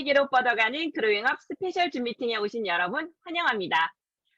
세계로 뻗어가는 그로잉업 스페셜 줌 미팅에 오신 여러분 환영합니다.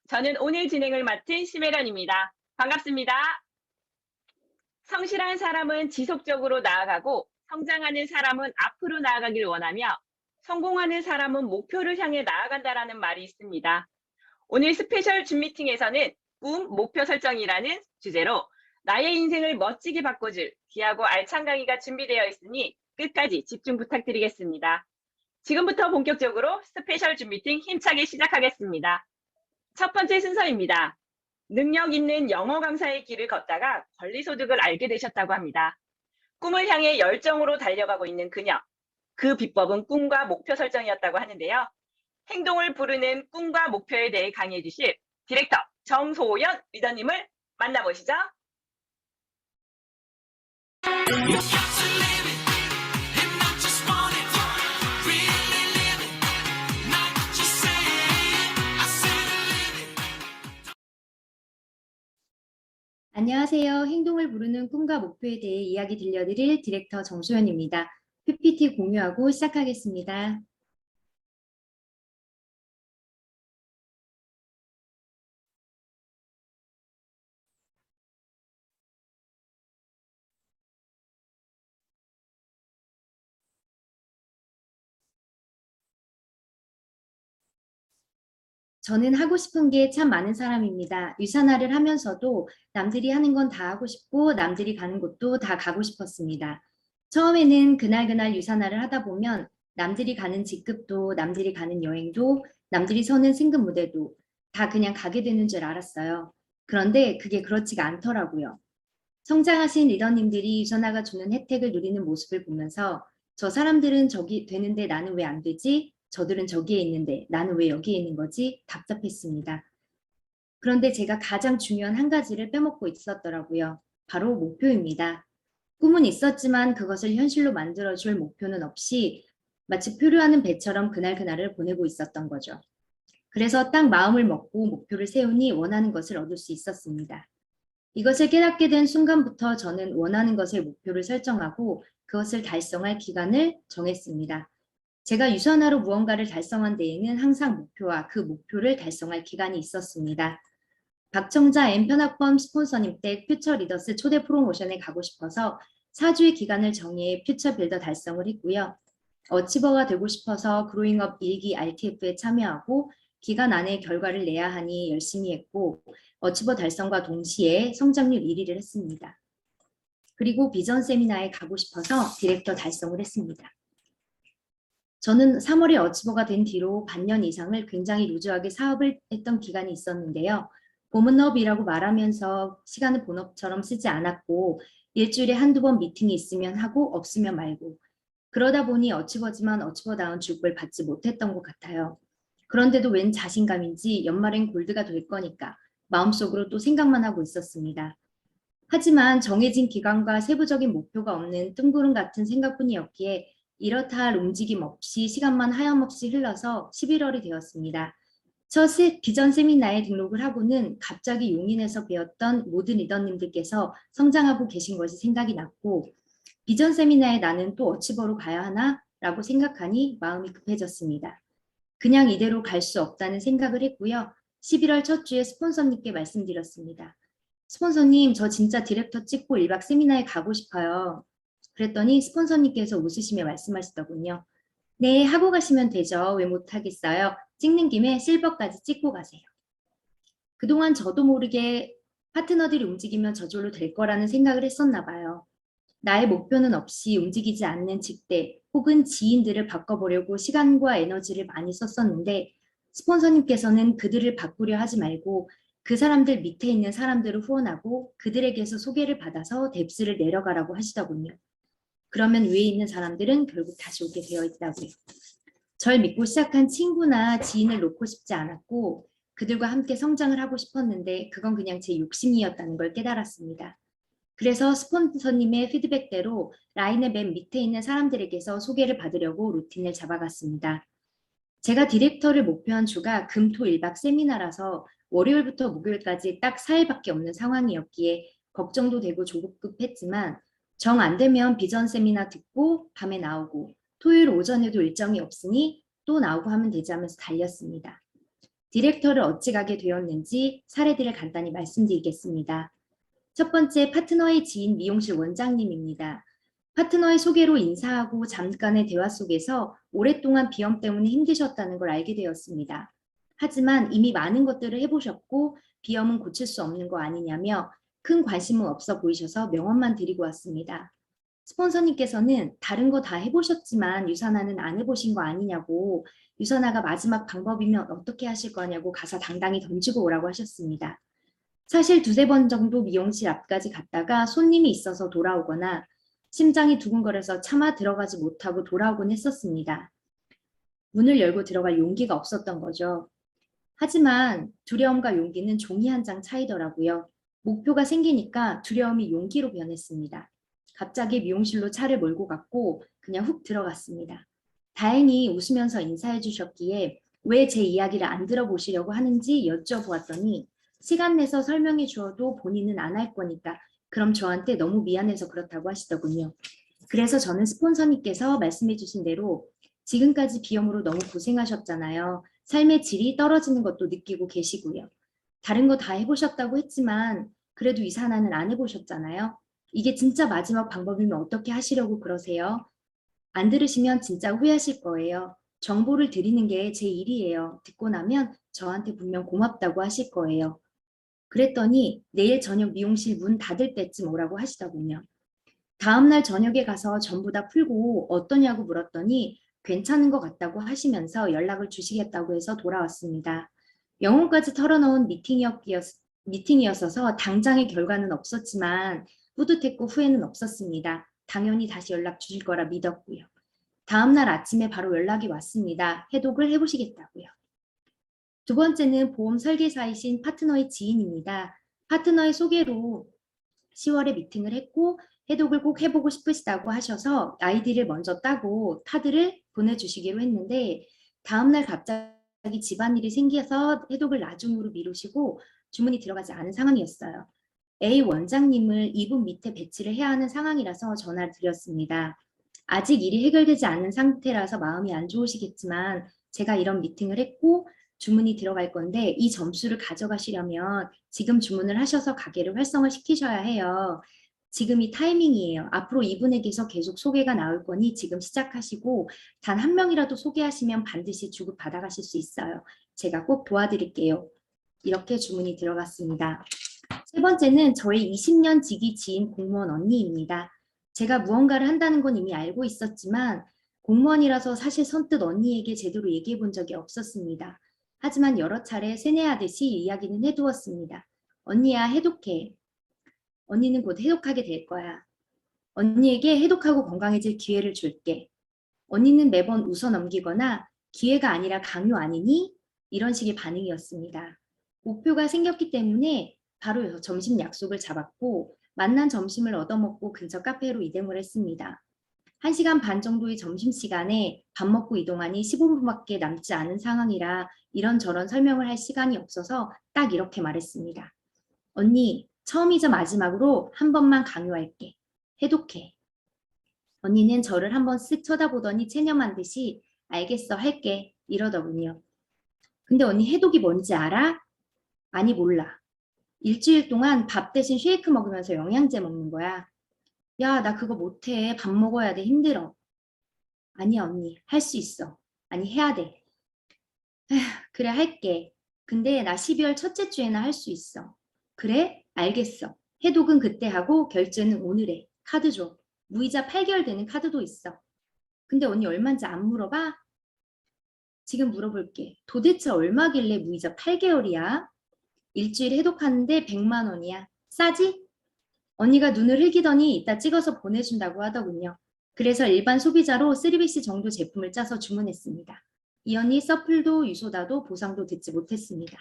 저는 오늘 진행을 맡은 심혜련입니다. 반갑습니다. 성실한 사람은 지속적으로 나아가고 성장하는 사람은 앞으로 나아가길 원하며 성공하는 사람은 목표를 향해 나아간다라는 말이 있습니다. 오늘 스페셜 줌 미팅에서는 꿈, 목표 설정이라는 주제로 나의 인생을 멋지게 바꿔줄 귀하고 알찬 강의가 준비되어 있으니 끝까지 집중 부탁드리겠습니다. 지금부터 본격적으로 스페셜 줌 미팅 힘차게 시작하겠습니다. 첫 번째 순서입니다. 능력 있는 영어 강사의 길을 걷다가 권리소득을 알게 되셨다고 합니다. 꿈을 향해 열정으로 달려가고 있는 그녀. 그 비법은 꿈과 목표 설정이었다고 하는데요. 행동을 부르는 꿈과 목표에 대해 강의해 주실 디렉터 정소연 리더님을 만나보시죠. 안녕하세요. 행동을 부르는 꿈과 목표에 대해 이야기 들려드릴 디렉터 정소연입니다. PPT 공유하고 시작하겠습니다. 저는 하고 싶은 게 참 많은 사람입니다. 유산화를 하면서도 남들이 하는 건 다 하고 싶고 남들이 가는 곳도 다 가고 싶었습니다. 처음에는 그날 유산화를 하다 보면 남들이 가는 직급도 남들이 가는 여행도 남들이 서는 승급 무대도 다 그냥 가게 되는 줄 알았어요. 그런데 그게 그렇지가 않더라고요. 성장하신 리더님들이 유산화가 주는 혜택을 누리는 모습을 보면서 저 사람들은 저기 되는데 나는 왜 안 되지? 저들은 저기에 있는데 나는 왜 여기에 있는 거지? 답답했습니다. 그런데 제가 가장 중요한 한 가지를 빼먹고 있었더라고요. 바로 목표입니다. 꿈은 있었지만 그것을 현실로 만들어줄 목표는 없이 마치 표류하는 배처럼 그날을 보내고 있었던 거죠. 그래서 딱 마음을 먹고 목표를 세우니 원하는 것을 얻을 수 있었습니다. 이것을 깨닫게 된 순간부터 저는 원하는 것의 목표를 설정하고 그것을 달성할 기간을 정했습니다. 제가 유선화로 무언가를 달성한 데에는 항상 목표와 그 목표를 달성할 기간이 있었습니다. 박청자 M편학번 스폰서님 댁 퓨처 리더스 초대 프로모션에 가고 싶어서 4주의 기간을 정해 퓨처 빌더 달성을 했고요. 어치버가 되고 싶어서 그로잉업 1기 RTF에 참여하고 기간 안에 결과를 내야 하니 열심히 했고 어치버 달성과 동시에 성장률 1위를 했습니다. 그리고 비전 세미나에 가고 싶어서 디렉터 달성을 했습니다. 저는 3월에 어치버가 된 뒤로 반년 이상을 굉장히 루즈하게 사업을 했던 기간이 있었는데요. 본업이라고 말하면서 시간을 본업처럼 쓰지 않았고 일주일에 한두 번 미팅이 있으면 하고 없으면 말고 그러다 보니 어치버지만 어치버다운 주급을 받지 못했던 것 같아요. 그런데도 웬 자신감인지 연말엔 골드가 될 거니까 마음속으로 또 생각만 하고 있었습니다. 하지만 정해진 기간과 세부적인 목표가 없는 뜬구름 같은 생각뿐이었기에 이렇다 할 움직임 없이 시간만 하염없이 흘러서 11월이 되었습니다. 첫 비전 세미나에 등록을 하고는 갑자기 용인에서 배웠던 모든 리더님들께서 성장하고 계신 것이 생각이 났고 비전 세미나에 나는 또 어치버로 가야 하나? 라고 생각하니 마음이 급해졌습니다. 그냥 이대로 갈 수 없다는 생각을 했고요. 11월 첫 주에 스폰서님께 말씀드렸습니다. 스폰서님, 저 진짜 디렉터 찍고 1박 세미나에 가고 싶어요. 그랬더니 스폰서님께서 웃으시며 말씀하시더군요. 네, 하고 가시면 되죠. 왜 못하겠어요? 찍는 김에 실버까지 찍고 가세요. 그동안 저도 모르게 파트너들이 움직이면 저절로 될 거라는 생각을 했었나 봐요. 나의 목표는 없이 움직이지 않는 직대 혹은 지인들을 바꿔보려고 시간과 에너지를 많이 썼었는데 스폰서님께서는 그들을 바꾸려 하지 말고 그 사람들 밑에 있는 사람들을 후원하고 그들에게서 소개를 받아서 뎁스를 내려가라고 하시더군요. 그러면 위에 있는 사람들은 결국 다시 오게 되어 있다고요. 절 믿고 시작한 친구나 지인을 놓고 싶지 않았고 그들과 함께 성장을 하고 싶었는데 그건 그냥 제 욕심이었다는 걸 깨달았습니다. 그래서 스폰서님의 피드백대로 라인의 맨 밑에 있는 사람들에게서 소개를 받으려고 루틴을 잡아갔습니다. 제가 디렉터를 목표한 주가 금, 토, 1박 세미나라서 월요일부터 목요일까지 딱 4일밖에 없는 상황이었기에 걱정도 되고 조급했지만 정 안 되면 비전 세미나 듣고 밤에 나오고 토요일 오전에도 일정이 없으니 또 나오고 하면 되지 하면서 달렸습니다. 디렉터를 어찌 가게 되었는지 사례들을 간단히 말씀드리겠습니다. 첫 번째 파트너의 지인 미용실 원장님입니다. 파트너의 소개로 인사하고 잠깐의 대화 속에서 오랫동안 비염 때문에 힘드셨다는 걸 알게 되었습니다. 하지만 이미 많은 것들을 해보셨고 비염은 고칠 수 없는 거 아니냐며 큰 관심은 없어 보이셔서 명언만 드리고 왔습니다. 스폰서님께서는 다른 거 다 해보셨지만 유산화는 안 해보신 거 아니냐고, 유산화가 마지막 방법이면 어떻게 하실 거냐고 가사 당당히 던지고 오라고 하셨습니다. 사실 두세 번 정도 미용실 앞까지 갔다가 손님이 있어서 돌아오거나 심장이 두근거려서 차마 들어가지 못하고 돌아오곤 했었습니다. 문을 열고 들어갈 용기가 없었던 거죠. 하지만 두려움과 용기는 종이 한 장 차이더라고요. 목표가 생기니까 두려움이 용기로 변했습니다. 갑자기 미용실로 차를 몰고 갔고 그냥 훅 들어갔습니다. 다행히 웃으면서 인사해 주셨기에 왜 제 이야기를 안 들어보시려고 하는지 여쭤보았더니 시간 내서 설명해 주어도 본인은 안 할 거니까 그럼 저한테 너무 미안해서 그렇다고 하시더군요. 그래서 저는 스폰서님께서 말씀해 주신 대로 지금까지 비염으로 너무 고생하셨잖아요. 삶의 질이 떨어지는 것도 느끼고 계시고요. 다른 거 다 해보셨다고 했지만 그래도 유산화는 안 해보셨잖아요. 이게 진짜 마지막 방법이면 어떻게 하시려고 그러세요? 안 들으시면 진짜 후회하실 거예요. 정보를 드리는 게 제 일이에요. 듣고 나면 저한테 분명 고맙다고 하실 거예요. 그랬더니 내일 저녁 미용실 문 닫을 때쯤 오라고 하시더군요. 다음날 저녁에 가서 전부 다 풀고 어떠냐고 물었더니 괜찮은 것 같다고 하시면서 연락을 주시겠다고 해서 돌아왔습니다. 영혼까지 털어놓은 미팅이었어서 당장의 결과는 없었지만 뿌듯했고 후회는 없었습니다. 당연히 다시 연락 주실 거라 믿었고요. 다음날 아침에 바로 연락이 왔습니다. 해독을 해보시겠다고요. 두 번째는 보험 설계사이신 파트너의 지인입니다. 파트너의 소개로 10월에 미팅을 했고 해독을 꼭 해보고 싶으시다고 하셔서 아이디를 먼저 따고 카드를 보내주시기로 했는데 다음날 갑자기 집안일이 생겨서 해독을 나중으로 미루시고 주문이 들어가지 않은 상황이었어요. A 원장님을 이분 밑에 배치를 해야 하는 상황이라서 전화를 드렸습니다. 아직 일이 해결되지 않은 상태라서 마음이 안 좋으시겠지만 제가 이런 미팅을 했고 주문이 들어갈 건데 이 점수를 가져가시려면 지금 주문을 하셔서 가게를 활성화시키셔야 해요. 지금이 타이밍이에요. 앞으로 이분에게서 계속 소개가 나올 거니 지금 시작하시고 단 한 명이라도 소개하시면 반드시 주급 받아가실 수 있어요. 제가 꼭 도와드릴게요. 이렇게 주문이 들어갔습니다. 세 번째는 저의 20년 지기 지인 공무원 언니입니다. 제가 무언가를 한다는 건 이미 알고 있었지만 공무원이라서 사실 선뜻 언니에게 제대로 얘기해 본 적이 없었습니다. 하지만 여러 차례 세뇌하듯이 이야기는 해두었습니다. 언니야, 해독해. 언니는 곧 해독하게 될 거야. 언니에게 해독하고 건강해질 기회를 줄게. 언니는 매번 웃어 넘기거나 기회가 아니라 강요 아니니? 이런 식의 반응이었습니다. 목표가 생겼기 때문에 바로 점심 약속을 잡았고 만난 점심을 얻어먹고 근처 카페로 이동을 했습니다. 1시간 반 정도의 점심시간에 밥 먹고 이동하니 15분밖에 남지 않은 상황이라 이런저런 설명을 할 시간이 없어서 딱 이렇게 말했습니다. 언니, 처음이자 마지막으로 한 번만 강요할게. 해독해. 언니는 저를 한번 쓱 쳐다보더니 체념한 듯이 알겠어, 할게. 이러더군요. 근데 언니 해독이 뭔지 알아? 아니, 몰라. 일주일 동안 밥 대신 쉐이크 먹으면서 영양제 먹는 거야. 야, 나 그거 못해. 밥 먹어야 돼. 힘들어. 아니야, 언니. 할 수 있어. 아니, 해야 돼. 에휴, 그래, 할게. 근데 나 12월 첫째 주에나 할 수 있어. 그래? 알겠어. 해독은 그때 하고 결제는 오늘 해. 카드 줘. 무이자 8개월 되는 카드도 있어. 근데 언니 얼마인지 안 물어봐? 지금 물어볼게. 도대체 얼마길래 무이자 8개월이야? 일주일 해독하는데 100만 원이야. 싸지? 언니가 눈을 흘기더니 이따 찍어서 보내준다고 하더군요. 그래서 일반 소비자로 3BC 정도 제품을 짜서 주문했습니다. 이 언니 서플도 유소다도 보상도 듣지 못했습니다.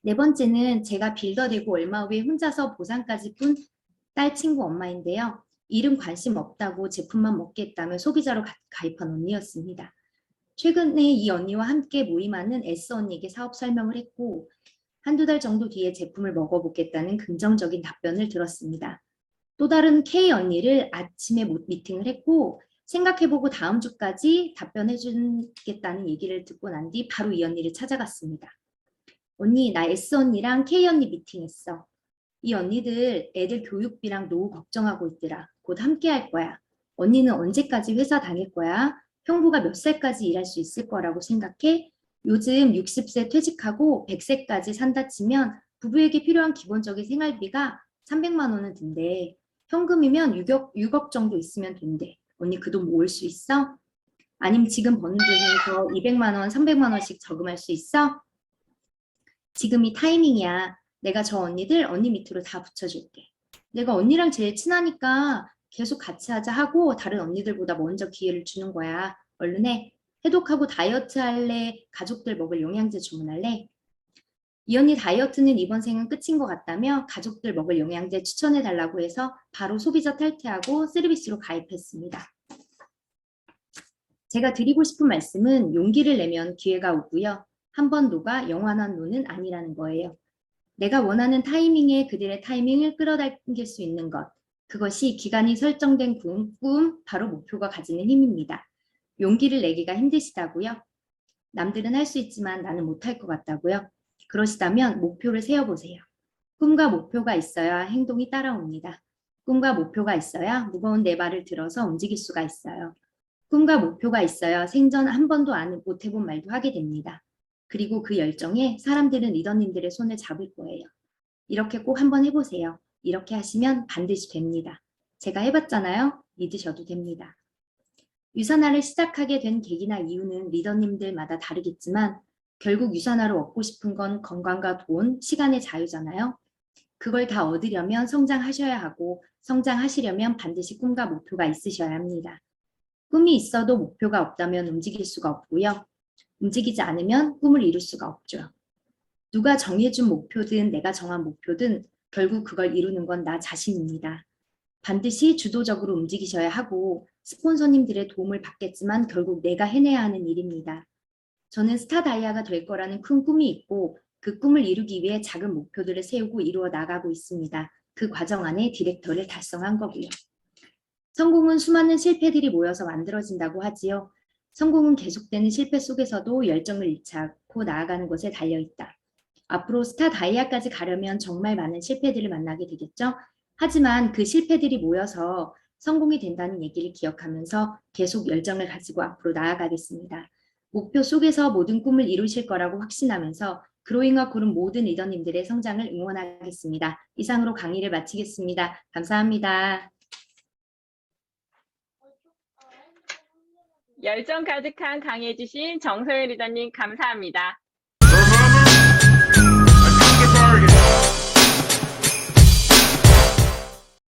네 번째는 제가 빌더 되고 얼마 후에 혼자서 보상까지 푼 딸 친구 엄마인데요. 이름 관심 없다고 제품만 먹겠다며 소비자로 가입한 언니였습니다. 최근에 이 언니와 함께 모임하는 S 언니에게 사업 설명을 했고 한두 달 정도 뒤에 제품을 먹어보겠다는 긍정적인 답변을 들었습니다. 또 다른 K 언니를 아침에 미팅을 했고 생각해보고 다음 주까지 답변해 주겠다는 얘기를 듣고 난 뒤 바로 이 언니를 찾아갔습니다. 언니, 나 S 언니랑 K 언니 미팅했어. 이 언니들 애들 교육비랑 노후 걱정하고 있더라. 곧 함께 할 거야. 언니는 언제까지 회사 다닐 거야? 형부가 몇 살까지 일할 수 있을 거라고 생각해? 요즘 60세 퇴직하고 100세까지 산다 치면 부부에게 필요한 기본적인 생활비가 300만 원은 든대. 현금이면 6억 정도 있으면 된대. 언니 그 돈 모을 수 있어? 아니면 지금 버는 돈에서 200만 원, 300만 원씩 저금할 수 있어? 지금이 타이밍이야. 내가 저 언니들 언니 밑으로 다 붙여줄게. 내가 언니랑 제일 친하니까 계속 같이 하자 하고 다른 언니들보다 먼저 기회를 주는 거야. 얼른 해. 해독하고 다이어트 할래? 가족들 먹을 영양제 주문할래? 이 언니 다이어트는 이번 생은 끝인 것 같다며 가족들 먹을 영양제 추천해 달라고 해서 바로 소비자 탈퇴하고 쓰리비스로 가입했습니다. 제가 드리고 싶은 말씀은 용기를 내면 기회가 오고요. 한 번 노가 영원한 노는 아니라는 거예요. 내가 원하는 타이밍에 그들의 타이밍을 끌어당길 수 있는 것. 그것이 기간이 설정된 꿈, 바로 목표가 가지는 힘입니다. 용기를 내기가 힘드시다고요? 남들은 할 수 있지만 나는 못할 것 같다고요? 그러시다면 목표를 세워보세요. 꿈과 목표가 있어야 행동이 따라옵니다. 꿈과 목표가 있어야 무거운 내 발을 들어서 움직일 수가 있어요. 꿈과 목표가 있어야 생전 한 번도 못 해본 말도 하게 됩니다. 그리고 그 열정에 사람들은 리더님들의 손을 잡을 거예요. 이렇게 꼭 한번 해보세요. 이렇게 하시면 반드시 됩니다. 제가 해봤잖아요. 믿으셔도 됩니다. 유산화를 시작하게 된 계기나 이유는 리더님들마다 다르겠지만 결국 유산화를 얻고 싶은 건 건강과 돈, 시간의 자유잖아요. 그걸 다 얻으려면 성장하셔야 하고 성장하시려면 반드시 꿈과 목표가 있으셔야 합니다. 꿈이 있어도 목표가 없다면 움직일 수가 없고요. 움직이지 않으면 꿈을 이룰 수가 없죠. 누가 정해준 목표든 내가 정한 목표든 결국 그걸 이루는 건 나 자신입니다. 반드시 주도적으로 움직이셔야 하고 스폰서님들의 도움을 받겠지만 결국 내가 해내야 하는 일입니다. 저는 스타 다이아가 될 거라는 큰 꿈이 있고 그 꿈을 이루기 위해 작은 목표들을 세우고 이루어 나가고 있습니다. 그 과정 안에 디렉터를 달성한 거고요. 성공은 수많은 실패들이 모여서 만들어진다고 하지요. 성공은 계속되는 실패 속에서도 열정을 잃지 않고 나아가는 것에 달려있다. 앞으로 스타 다이아까지 가려면 정말 많은 실패들을 만나게 되겠죠. 하지만 그 실패들이 모여서 성공이 된다는 얘기를 기억하면서 계속 열정을 가지고 앞으로 나아가겠습니다. 목표 속에서 모든 꿈을 이루실 거라고 확신하면서 그로잉과 구름 모든 리더님들의 성장을 응원하겠습니다. 이상으로 강의를 마치겠습니다. 감사합니다. 열정 가득한 강의해주신 정서연 리더님 감사합니다.